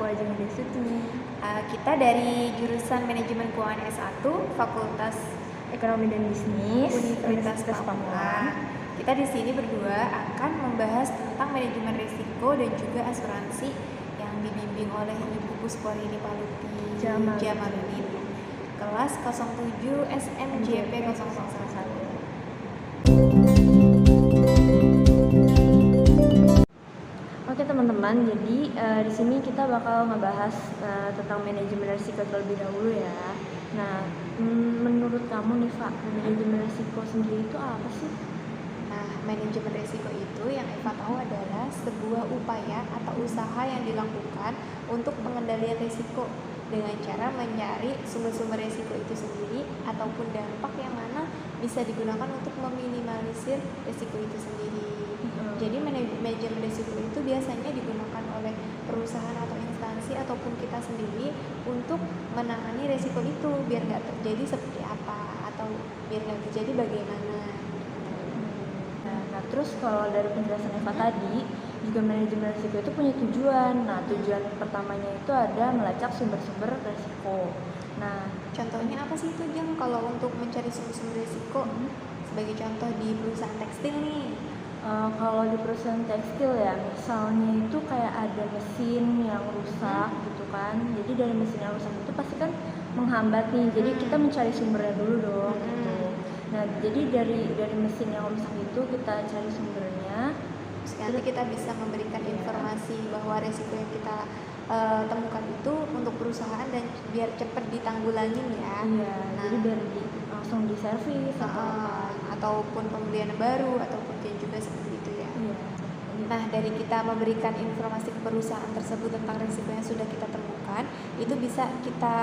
aku Ajeng Desuti, Kita dari jurusan Manajemen Keuangan S1, Fakultas Ekonomi dan Bisnis, Universitas Papua. Kita di sini berdua akan membahas tentang manajemen risiko dan juga asuransi yang dibimbing oleh Ibu Pusporini Paluti Jamaludin, kelas 07 SMJP 001. Oke teman-teman, jadi di sini kita bakal ngebahas tentang manajemen risiko terlebih dahulu ya. Nah, menurut kamu nih Pak, manajemen risiko sendiri itu apa sih? Nah, manajemen risiko itu yang Eva tahu adalah sebuah upaya atau usaha yang dilakukan untuk pengendalian risiko dengan cara mencari sumber-sumber risiko itu sendiri ataupun dampak yang mana bisa digunakan untuk meminimalisir risiko itu sendiri. Jadi manajemen risiko itu biasanya digunakan oleh perusahaan atau instansi ataupun kita sendiri untuk menangani risiko itu biar nggak terjadi seperti apa atau biar nggak terjadi bagaimana. Nah, terus kalau dari penjelasan Eva tadi, juga manajemen risiko itu punya tujuan. Nah, tujuan pertamanya itu ada melacak sumber-sumber risiko. Nah, contohnya apa sih itu Jeng kalau untuk mencari sumber-sumber risiko? Sebagai contoh di perusahaan tekstil nih. Kalau di perusahaan tekstil ya, misalnya itu kayak ada mesin yang rusak gitu kan. Jadi dari mesin yang rusak itu pasti kan menghambat nih. Jadi kita mencari sumbernya dulu dong gitu. Nah, jadi dari mesin yang rusak itu kita cari sumbernya. Nanti kita bisa memberikan informasi bahwa resiko yang kita temukan itu untuk perusahaan dan biar cepat ditanggulangin ya. Iya, jadi biar langsung diservis ataupun pembelian baru ataupun juga seperti itu ya. Iya. Nah, dari kita memberikan informasi ke perusahaan tersebut tentang risiko yang sudah kita temukan, itu bisa kita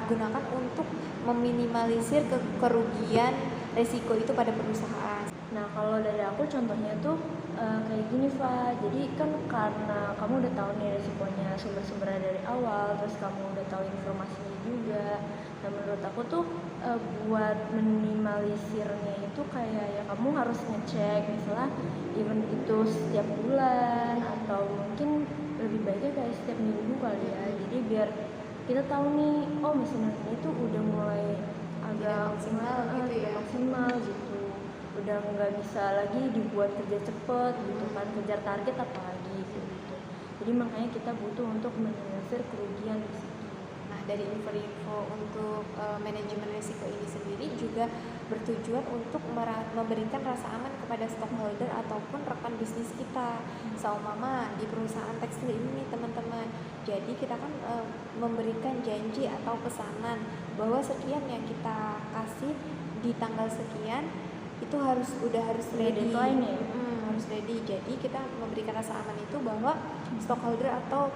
gunakan untuk meminimalisir kerugian risiko itu pada perusahaan. Nah, kalau dari aku contohnya tuh kayak gini, Fa. Jadi kan karena kamu udah tahu nih risikonya, sumber-sumbernya dari awal, terus kamu udah tahu informasinya juga. Dan menurut aku tuh buat minimalisirnya itu kayak ya kamu harus ngecek misalnya even itu setiap bulan atau mungkin lebih baiknya kayak setiap minggu kali ya. Jadi biar kita tahu nih, oh mesin ini tuh udah mulai agak maksimal gitu. Udah nggak bisa lagi dibuat kerja cepet gitu kan, kejar target apalagi gitu. Jadi makanya kita butuh untuk minimalisir kerugian di situ. Nah, dari info-info untuk manajemen risiko ini sendiri juga bertujuan untuk memberikan rasa aman kepada stockholder ataupun rekan bisnis kita. Mama di perusahaan tekstil ini nih teman-teman. Jadi kita kan memberikan janji atau pesanan bahwa sekian yang kita kasih di tanggal sekian itu harus ready. Harus ready. Jadi kita memberikan rasa aman itu bahwa stockholder atau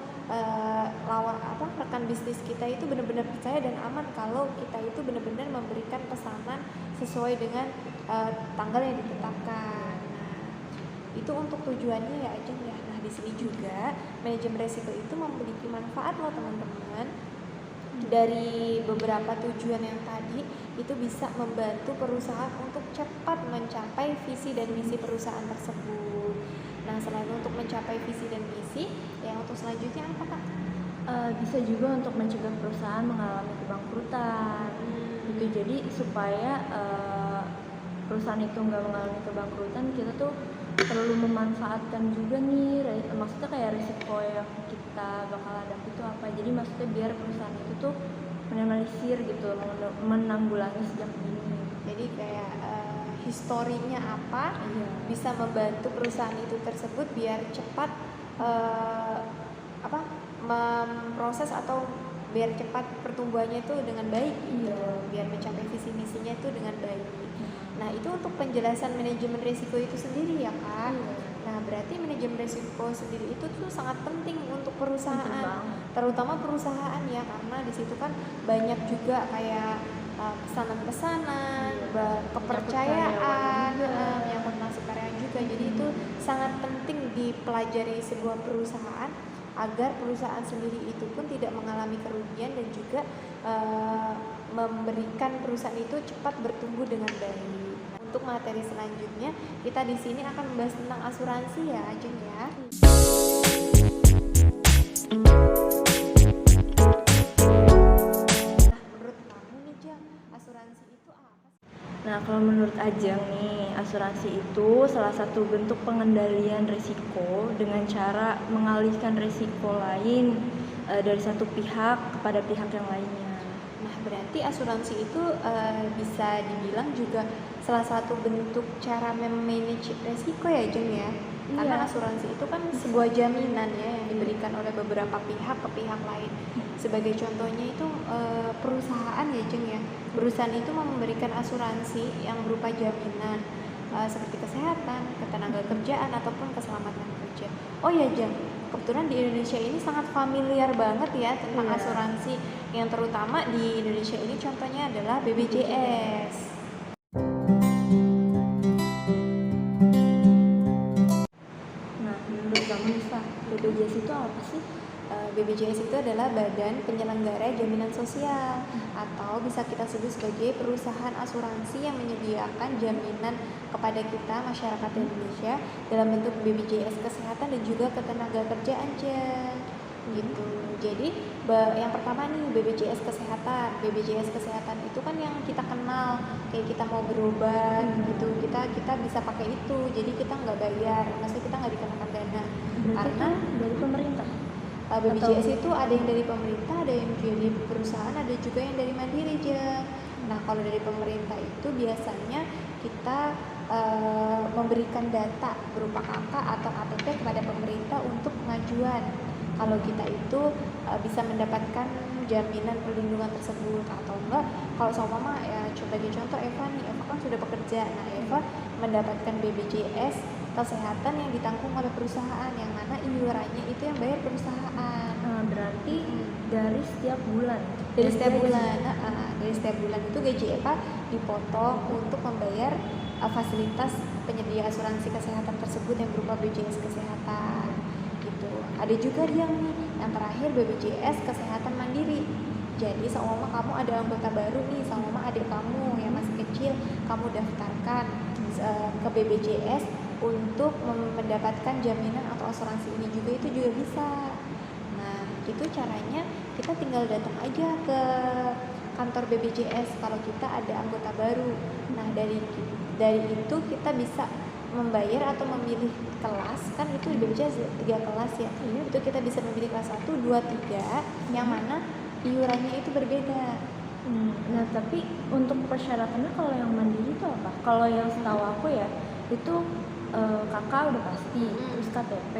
rekan bisnis kita itu benar-benar percaya dan aman kalau kita itu benar-benar memberikan pesanan sesuai dengan tanggal yang ditetapkan. Nah, itu untuk tujuannya ya Ajeng ya. Nah, di sini juga manajemen risiko itu memiliki manfaat loh teman-teman. Dari beberapa tujuan yang tadi itu bisa membantu perusahaan untuk cepat mencapai visi dan misi perusahaan tersebut. Nah, selain untuk mencapai visi dan misi, yang untuk selanjutnya apa Kak? Bisa juga untuk mencegah perusahaan mengalami kebangkrutan. Gitu. Jadi supaya perusahaan itu nggak mengalami kebangkrutan, kita tuh perlu memanfaatkan juga nih, maksudnya kayak risiko yang kita bakal hadapi itu apa. Jadi maksudnya biar perusahaan itu tuh minimalisir gitu, menanggulangi sejak dini. Jadi kayak historinya apa, bisa membantu perusahaan itu tersebut biar cepat memproses atau biar cepat pertumbuhannya itu dengan baik gitu, biar mencapai visi misinya itu dengan baik. Nah, itu untuk penjelasan manajemen risiko itu sendiri ya Kak. Nah, berarti manajemen risiko sendiri itu tuh sangat penting untuk perusahaan, terutama perusahaan ya, karena di situ kan banyak juga kayak pesanan-pesanan, kepercayaan, menyangkut nasib karyawan juga. Jadi itu sangat penting dipelajari sebuah perusahaan agar perusahaan sendiri itu pun tidak mengalami kerugian dan juga memberikan perusahaan itu cepat bertumbuh dengan baik. Untuk materi selanjutnya, kita di sini akan membahas tentang asuransi ya, Ajeng ya. kalau menurut Ajeng nih, asuransi itu salah satu bentuk pengendalian risiko dengan cara mengalihkan risiko lain dari satu pihak kepada pihak yang lainnya. Nah, berarti asuransi itu bisa dibilang juga salah satu bentuk cara memanage resiko ya, Jeng ya? Karena asuransi itu kan sebuah jaminan ya yang diberikan oleh beberapa pihak ke pihak lain. Sebagai contohnya itu perusahaan ya, Jeng ya. Perusahaan itu memberikan asuransi yang berupa jaminan seperti kesehatan, ketenaga kerjaan ataupun keselamatan kerja. Oh ya, Jeng, kebetulan di Indonesia ini sangat familiar banget ya tentang asuransi, yang terutama di Indonesia ini contohnya adalah BPJS. Nah, menurut kamu Nisa, BPJS itu apa sih? BPJS itu adalah Badan Penyelenggara Jaminan Sosial, atau bisa kita sebut sebagai perusahaan asuransi yang menyediakan jaminan kepada kita masyarakat Indonesia dalam bentuk BPJS kesehatan dan juga ketenaga kerjaan gitu. Jadi yang pertama nih BPJS kesehatan. BPJS kesehatan itu kan yang kita kenal, kayak kita mau berobat gitu, kita bisa pakai itu. Jadi kita nggak bayar, maksudnya kita nggak dikenakan dana. Karena dari pemerintah. BPJS itu ada yang dari pemerintah, ada yang dari perusahaan, ada juga yang dari mandiri aja. Nah, kalau dari pemerintah itu biasanya kita memberikan data berupa KK atau KTP kepada pemerintah untuk pengajuan. Kalau kita itu bisa mendapatkan jaminan perlindungan tersebut, atau enggak kalau sama ya sebagai contoh Eva nih, Eva kan sudah bekerja. Nah, Eva mendapatkan BPJS kesehatan yang ditanggung oleh perusahaan, yang mana iurannya itu yang bayar perusahaan. Berarti dari setiap bulan. Dari setiap bulan itu gaji Eva dipotong untuk membayar fasilitas penyedia asuransi kesehatan tersebut yang berupa BPJS kesehatan. Gitu. Ada juga yang terakhir BPJS kesehatan mandiri. Jadi seumpama kamu ada anggota baru nih, seumpama adik kamu yang masih kecil, kamu daftarkan ke BPJS untuk mendapatkan jaminan atau asuransi ini juga, itu juga bisa. Nah, itu caranya kita tinggal datang aja ke kantor BPJS kalau kita ada anggota baru. Nah, dari itu kita bisa membayar atau memilih kelas, kan itu di BPJS 3 kelas ya. Itu kita bisa memilih kelas 1, 2, 3 yang mana iurannya itu berbeda. Nah, tapi untuk persyaratannya kalau yang mandiri itu apa? Kalau yang setahu aku ya itu kakak udah pasti, terus KTP.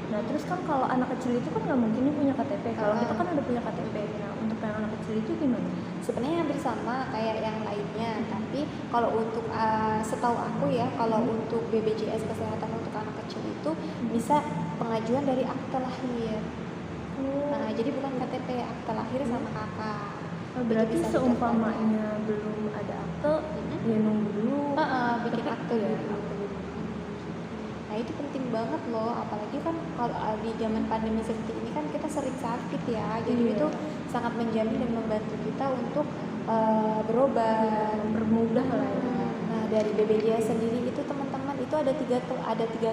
Nah, terus kan kalau anak kecil itu kan nggak mungkin nih punya KTP. Kalau kita kan udah punya KTP. Nah, untuk yang anak kecil itu gimana? Sebenarnya hampir sama kayak yang lainnya, tapi kalau untuk setahu aku ya, kalau untuk BPJS kesehatan untuk anak kecil itu bisa pengajuan dari akte lahir. Nah, jadi bukan KTP, akte lahir sama kakak. Berarti seumpamanya belum ada akte, ya nunggu dulu. Bikin akte ya. Nah, itu penting banget loh, apalagi kan kalau di zaman pandemi seperti ini kan kita sering sakit ya. Jadi itu sangat menjamin dan membantu kita untuk berobat, bermudah lah ya. Nah, dari BPJS sendiri itu teman-teman itu ada tiga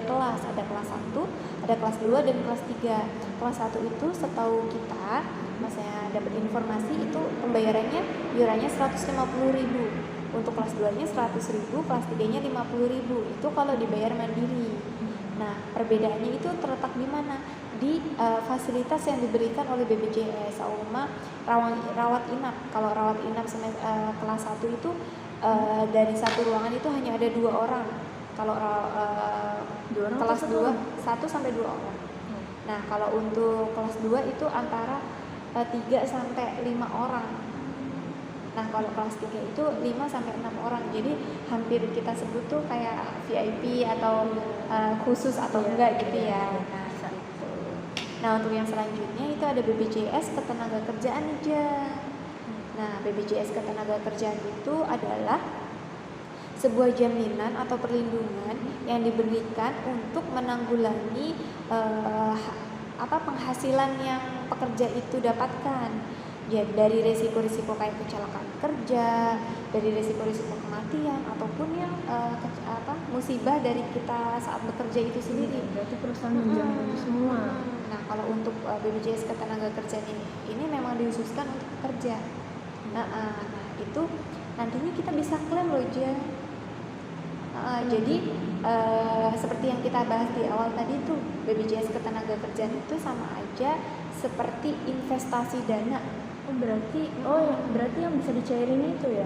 kelas, ada kelas 1, ada kelas 2 dan kelas 3. Kelas 1 itu setahu kita, saya dapat informasi itu pembayarannya iurannya 150.000. Untuk kelas 2-nya 100.000, kelas 3-nya 50.000. Itu kalau dibayar mandiri. Nah, perbedaannya itu terletak di mana? Di fasilitas yang diberikan oleh BPJS. Rawat inap. Kalau rawat inap kelas 1 itu dari satu ruangan itu hanya ada 2 orang. Kalau kelas 2 1 sampai 2 orang. Nah, kalau untuk kelas 2 itu antara 3 sampai 5 orang. Nah, kalau kelas 3 itu 5 sampai 6 orang. Jadi hampir kita sebut tuh kayak VIP atau khusus atau enggak gitu ya. Nah, untuk yang selanjutnya itu ada BPJS Ketenagakerjaan aja. Nah, BPJS Ketenagakerjaan itu adalah sebuah jaminan atau perlindungan yang diberikan untuk menanggulangi penghasilan yang pekerja itu dapatkan. Ya, dari resiko-resiko kayak kecelakaan kerja, dari resiko-resiko kematian, ataupun yang musibah dari kita saat bekerja itu sendiri. Berarti perusahaan menjamin itu semua. Nah, kalau untuk BPJS Ketenagakerjaan ini memang dikhususkan untuk pekerja. Nah, itu nantinya kita bisa klaim loh, Jadi seperti yang kita bahas di awal tadi tuh, BPJS Ketenagakerjaan itu sama aja seperti investasi dana. Berarti yang bisa dicairin itu ya?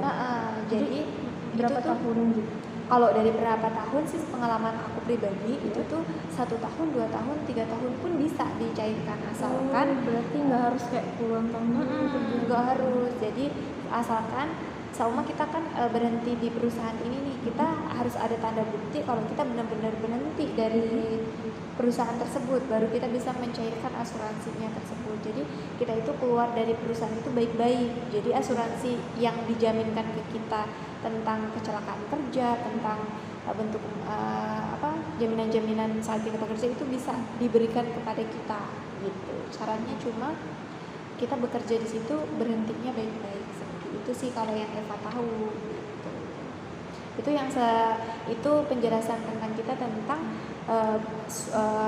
Jadi berapa itu tuh, tahun gitu? kalau dari berapa tahun sih pengalaman aku pribadi itu tuh 1 tahun, 2 tahun, 3 tahun pun bisa dicairkan asalkan berarti nggak harus kayak puluhan tahun nggak harus. Jadi asalkan selama kita kan berhenti di perusahaan ini nih, kita harus ada tanda bukti kalau kita benar-benar berhenti dari perusahaan tersebut, baru kita bisa mencairkan asuransinya tersebut. Jadi kita itu keluar dari perusahaan itu baik-baik. Jadi asuransi yang dijaminkan ke kita tentang kecelakaan kerja, tentang bentuk jaminan-jaminan saat kita bekerja itu bisa diberikan kepada kita gitu. Caranya cuma kita bekerja di situ berhentinya baik-baik. Itu sih kalau yang Eva tahu. Itu yang itu penjelasan tentang kita tentang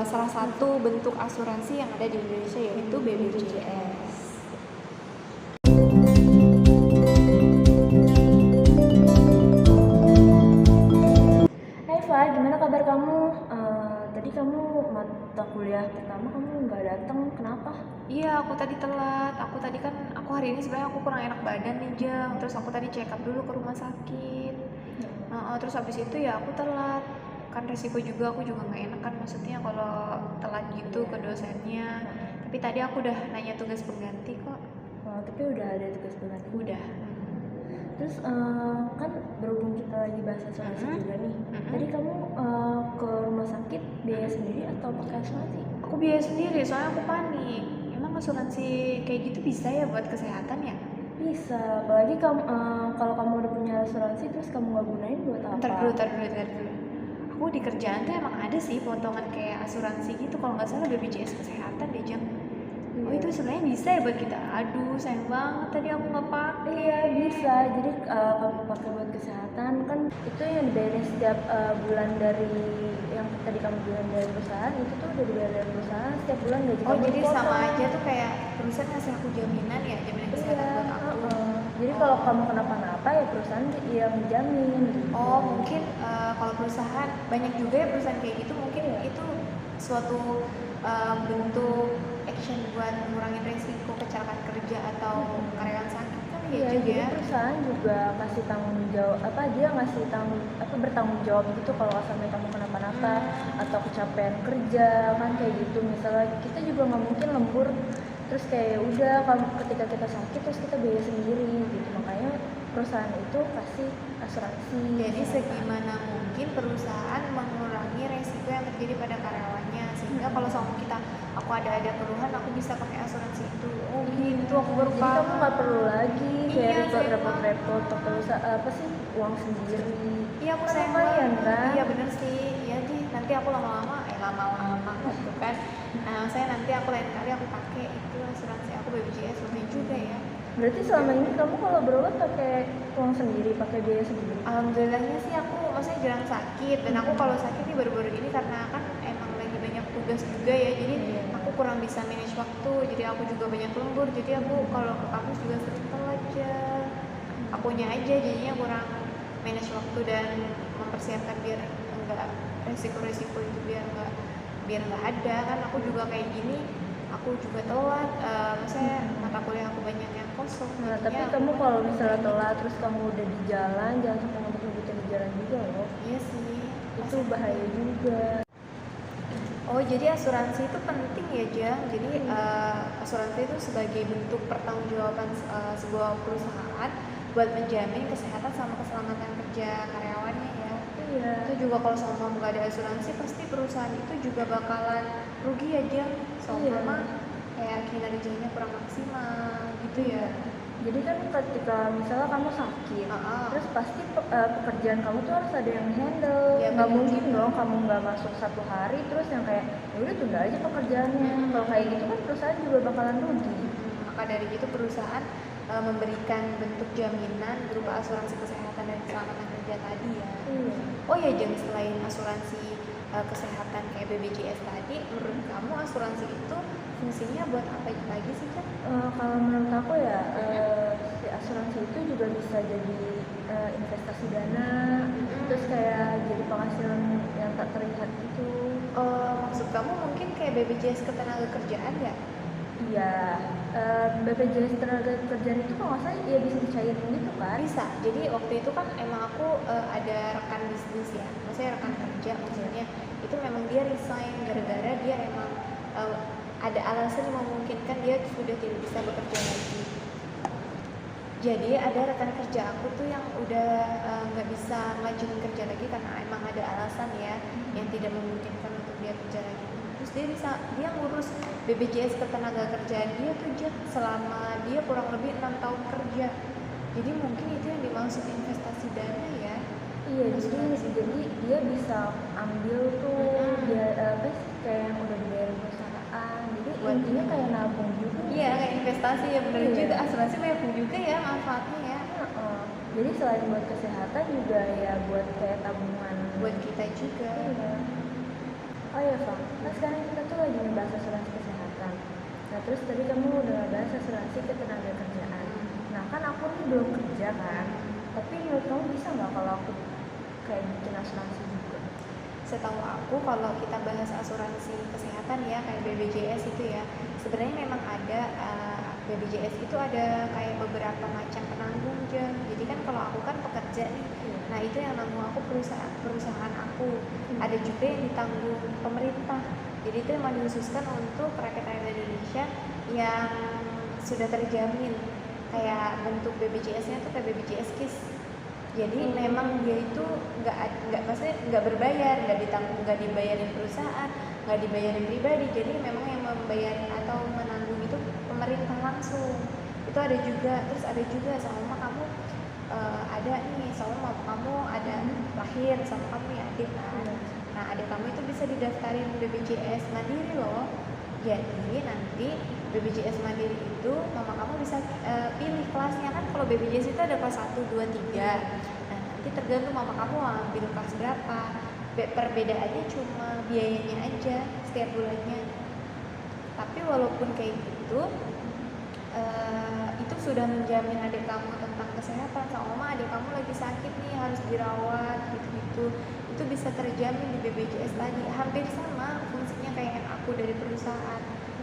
salah satu bentuk asuransi yang ada di Indonesia, yaitu BPJS. Hai Eva, gimana kabar kamu? Tadi kamu mata kuliah pertama kamu nggak datang, kenapa? Iya, aku tadi telat. Aku hari ini sebenarnya aku kurang enak badan nih, Jang. Terus aku tadi check up dulu ke rumah sakit. Terus habis itu ya aku telat. Kan resiko juga, aku juga nggak enak kan, maksudnya kalau telat gitu ke dosennya. Tapi tadi aku udah nanya tugas pengganti kok. Tapi udah ada tugas pengganti? Udah. Terus kan berhubung kita lagi bahas asuransi juga nih. Tadi kamu ke rumah sakit biaya sendiri atau pakai asuransi? Aku biaya sendiri, soalnya aku panik. Emang asuransi kayak gitu bisa ya buat kesehatan ya? Bisa, apalagi kamu kalau kamu udah punya asuransi terus kamu nggak gunain buat apa? Ntar dulu. Aku di kerjaan tuh emang ada sih potongan kayak asuransi gitu, kalau nggak salah BPJS Kesehatan deh, Jang. Oh itu sebenarnya bisa ya buat kita. Aduh sayang banget tadi aku nggak pakai. Iya bisa, jadi kamu pakai buat kesehatan kan itu yang dibayarin setiap bulan dari yang tadi kamu bilang dari perusahaan, itu tuh udah dibayar dari perusahaan setiap bulan gaji kamu. Jadi sama aja tuh kayak perusahaan ngasih aku jaminan ya, jaminan kesehatan buat aku. Jadi kalau kamu kenapa-napa ya perusahaan yang menjamin gitu. Mungkin kalau perusahaan banyak juga ya perusahaan kayak gitu, mungkin itu suatu bentuk action buat ngurangin resiko kecelakaan kerja atau karyawan sakit kan ya. Jadi perusahaan juga kasih tanggung jawab dia ngasih bertanggung jawab gitu kalau sampai kamu kenapa-napa atau kecapean kerja kan kayak gitu. Misalnya kita juga nggak mungkin lembur terus kayak udah ketika kita sakit terus kita biaya sendiri gitu, makanya perusahaan itu kasih asuransi. Jadi segimana mungkin perusahaan mengurangi resiko yang terjadi pada karyawannya, sehingga kalau sama kita aku ada keluhan aku bisa pakai asuransi itu. Gitu, aku baru paham. Jadi kamu nggak perlu lagi kayak repot-repot pakai uang sendiri. Iya, aku sayang banget kan. Iya bener sih. Iya sih, nanti aku lama-lama gitu kan. Saya nanti aku lain kali aku pakai itu asuransi aku BPJS lumayan juga ya. Berarti selama ini kamu kalau berobat pakai uang sendiri, pakai biaya sendiri? Alhamdulillahnya sih aku maksudnya jarang sakit, dan aku kalau sakit nih baru-baru ini karena kan emang lagi banyak tugas juga ya, jadi aku kurang bisa manage waktu, jadi aku juga banyak lembur, jadi aku kalau ke kampus juga sering telat aja. Akunya aja jadinya kurang manage waktu dan mempersiapkan biar enggak resiko-resiko itu biar enggak ada kan. Aku juga kayak gini, aku juga telat, maksudnya mata kuliah aku banyak yang kosong. Tapi kamu kalau misalnya telat terus kamu udah di jalan, jangan sampai ngebut-ngebutin di jalan juga loh. Iya sih, itu bahaya juga. Jadi asuransi itu penting ya, Jang. Jadi asuransi itu sebagai bentuk pertanggungjawaban sebuah perusahaan buat menjamin kesehatan sama keselamatan kerja karyawannya ya. Iya. Itu juga kalau sama nggak ada asuransi pasti perusahaan itu juga bakalan rugi ya, Jang. Soalnya kayak kinerjanya kurang maksimal gitu ya. Jadi kan ketika misalnya kamu sakit, terus pasti pekerjaan kamu tuh harus ada yang handle. Nggak mungkin dong kamu nggak masuk 1 hari terus yang kayak ya udah tunda aja pekerjaannya. Kalau kayak gitu kan perusahaan juga bakalan rugi. Maka dari itu perusahaan memberikan bentuk jaminan berupa asuransi kesehatan dan keselamatan kerja tadi ya. Oh ya, Jeng, selain asuransi kesehatan kayak BPJS tadi, menurut kamu asuransi itu fungsinya buat apa lagi sih Kak? Kalau menurut aku ya, si asuransi itu juga bisa jadi investasi dana, terus kayak jadi penghasilan yang tak terlihat gitu. Maksud kamu mungkin kayak BPJS Ketenagakerjaan ya? Iya, BPJS Tenaga Kerjaan itu kalau nggak salah ya bisa dicairin gitu kan? Bisa. Jadi waktu itu kan emang aku ada rekan bisnis ya, maksudnya rekan kerja, maksudnya itu memang dia resign gara-gara dia emang ada alasan yang memungkinkan dia sudah tidak bisa bekerja lagi. Jadi ada rekan kerja aku tuh yang udah nggak bisa ngajuin kerja lagi karena emang ada alasan ya yang tidak memungkinkan untuk dia kerja lagi. Terus dia ngurus BPJS Ketenagakerjaan dia tuh selama dia kurang lebih 6 tahun kerja. Jadi mungkin itu yang dimaksud investasi dana ya. Iya, jadi dia bisa ambil tuh dia apa sih, kayak yang udah dibayar perusahaan. Jadi intinya kayak nabung juga. Iya, kayak investasi ya, benar juga. Asuransi banyak juga ya manfaatnya ya. Jadi selain buat kesehatan juga ya buat kayak tabungan buat kita juga. Iya. Oh iya, Fang. Nah sekarang kita tuh lagi ngebahas asuransi kesehatan. Nah terus tadi kamu udah ngebahas asuransi ketenagakerjaan. Nah kan aku nih belum kerja kan. Tapi menurut kamu bisa nggak kalau aku kayak bikin asuransi juga? Setahu aku kalau kita bahas asuransi kesehatan ya kayak BPJS itu ya, sebenarnya memang ada BPJS itu ada kayak beberapa macam penanggung Jen. Jadi kan kalau aku kan pekerja nih, nah itu yang nanggung aku perusahaan aku. Ada juga yang ditanggung pemerintah. Jadi itu memang dikhususkan untuk rakyat Indonesia yang sudah terjamin. Kayak bentuk BPJS-nya tuh kayak BPJS KIS. Jadi memang dia itu nggak berbayar, nggak dibayarin perusahaan, nggak dibayarin pribadi. Jadi memang yang membayar atau menanggung itu pemerintah langsung. Itu ada juga. Terus ada juga sama kamu ada nih, sama kamu ada lahir sama kamu ya adik kan. Nah adik kamu itu bisa didaftarin BPJS Mandiri loh. Jadi nanti BPJS Mandiri itu mama kamu bisa pilih kelasnya kan. Kalau BPJS itu ada kelas 1, 2, 3. Nah nanti tergantung mama kamu ambil kelas berapa. Perbedaannya cuma biayanya aja setiap bulannya. Tapi walaupun kayak gitu itu sudah menjamin adik kamu tentang kesehatan. Sama adik kamu lagi sakit nih harus dirawat gitu-gitu, itu bisa terjamin di BPJS tadi. Hampir sama fungsinya kayak yang aku dari perusahaan,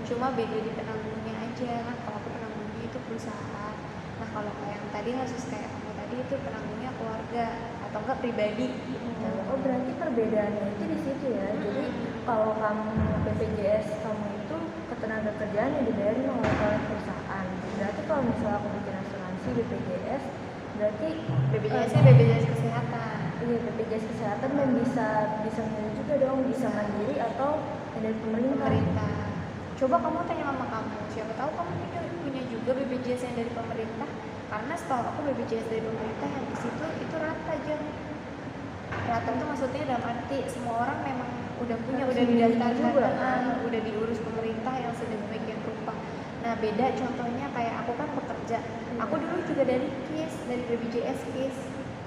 cuma beda di penanggungnya aja kan. Kalau aku penanggungnya itu perusahaan, nah kalau yang tadi kasus kayak kamu tadi itu penanggungnya keluarga atau enggak pribadi gitu. Oh berarti perbedaannya itu di situ ya. Jadi kalau kamu BPJS kamu itu ketenagakerjaan yang dibayarin oleh perusahaan. Berarti kalau misalnya aku bikin asuransi BPJS, berarti BPJS-nya BPJS kesehatan. Iya, BPJS kesehatan dan bisa milih juga dong, bisa mandiri atau dari pemerintah. Coba kamu tanya mama kamu, siapa tahu kamu punya juga BPJS yang dari pemerintah. Karena setahu aku BPJS dari pemerintah yang di situ itu rata aja. Rata itu maksudnya dalam arti semua orang memang udah punya, udah didaftar juga kan, udah diurus pemerintah yang sedemikian rupa. Nah beda contohnya kayak aku kan bekerja, aku dulu juga dari KIS, dari BPJS KIS,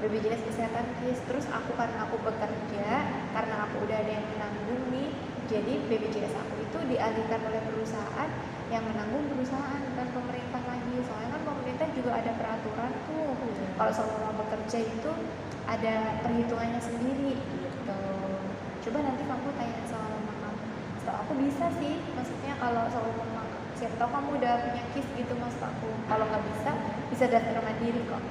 BPJS Kesehatan KIS. Terus karena aku bekerja, karena aku udah ada yang menanggung nih, jadi BPJS aku itu dialihkan oleh perusahaan yang menanggung perusahaan dan pemerintah lagi. Soalnya kan pemerintah juga ada peraturan tuh, kalau selama bekerja itu ada perhitungannya sendiri gitu. Coba nanti kamu tanya sama mama kamu. Setahu aku bisa sih, maksudnya kalau sama mama, siapa tahu kamu udah punya KIS gitu mas aku. Kalau nggak bisa daftar mandiri kok.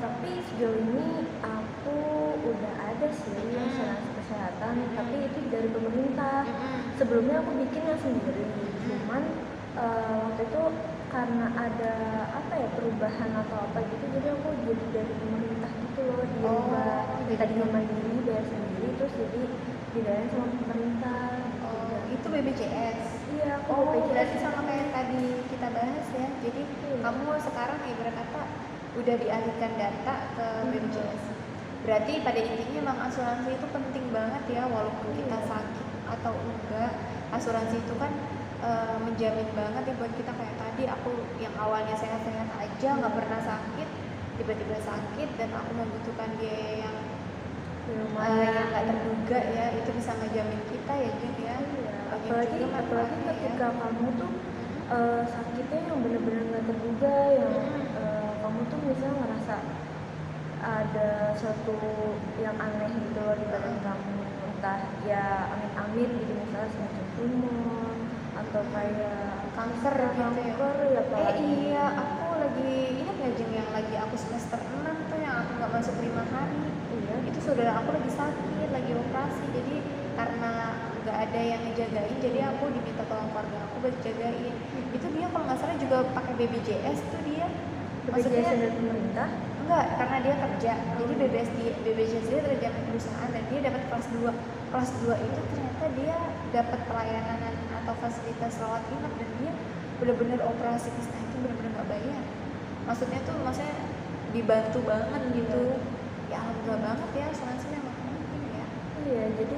Tapi sejauh ini aku udah ada sih asuransi kesehatan, tapi itu dari pemerintah. Sebelumnya aku bikin yang sendiri, cuman waktu itu karena ada perubahan atau apa gitu, jadi aku jadi dari pemerintah gitu loh. Dia tadinya mandiri bayar sendiri, terus jadi dibayarin sama pemerintah. Itu BPJS. Iya, aku BPJS. Berarti sama kayak tadi kita bahas ya. Jadi kamu sekarang ibarat kata udah dialihkan data ke BPJS. Berarti pada intinya memang asuransi itu penting banget ya, walaupun kita sakit atau enggak. Asuransi itu kan menjamin banget ya buat kita. Kayak tadi aku yang awalnya sehat-sehat aja, nggak pernah sakit, tiba-tiba sakit dan aku membutuhkan biaya yang nggak terduga ya, itu bisa ngejamin kita ya Jun ya. apalagi juga manfaatnya ketika ya. kamu tuh sakitnya yang bener-bener nggak terduga, yang kamu tuh misalnya ngerasa ada suatu yang aneh gitu loh di badan kamu, entah ya amit-amit gitu, misalnya semacam tumor atau kayak Kanker gitu ya. kanker ya apalagi. Iya, aku lagi ingat nggak Jeng yang lagi aku semester 6 tuh yang aku nggak masuk 5 hari. Iya. Itu saudara aku lagi sakit, lagi operasi. Jadi karena nggak ada yang ngejagain, jadi aku diminta tolong keluarga aku buat jagain. Itu dia kalau nggak salah juga pakai BPJS tuh dia. BPJS dari pemerintah? Enggak, karena dia kerja. Jadi BPJS dia terjadi perusahaan dan dia dapat kelas 2. Kelas 2 itu ternyata dia dapat pelayanan atau fasilitas rawat inap dan dia benar-benar operasi kisah itu benar-benar nggak bayar. Maksudnya dibantu banget gitu. Ya alhamdulillah banget ya, asuransi memang penting ya. Iya, jadi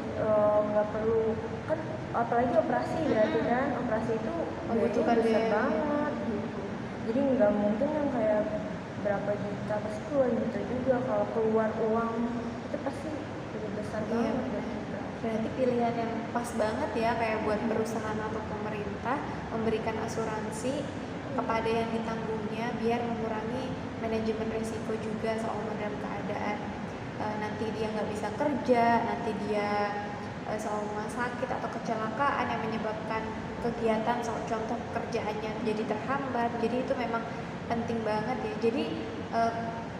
nggak perlu kan, apalagi operasi berarti kan, operasi itu Membutuhkan besar biaya. banget gitu. Jadi nggak mungkin yang kayak berapa juta, pasti puluhan juta juga kalau keluar uang itu pasti lebih besar Iya, banget. benar. Berarti pilihan yang pas banget ya, kayak buat perusahaan atau pemerintah memberikan asuransi kepada yang ditanggungnya biar mengurangi manajemen risiko juga selama dalam keadaan nanti dia nggak bisa kerja, nanti dia selama sakit atau kecelakaan yang menyebabkan kegiatan contoh pekerjaannya jadi terhambat. Jadi itu memang penting banget ya. Jadi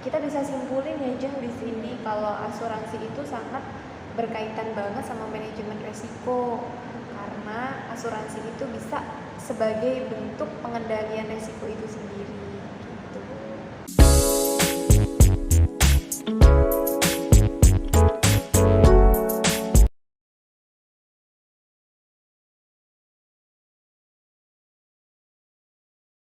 kita bisa simpulin ya Jeng di sini kalau asuransi itu sangat berkaitan banget sama manajemen risiko, karena asuransi itu bisa sebagai bentuk pengendalian risiko itu sendiri.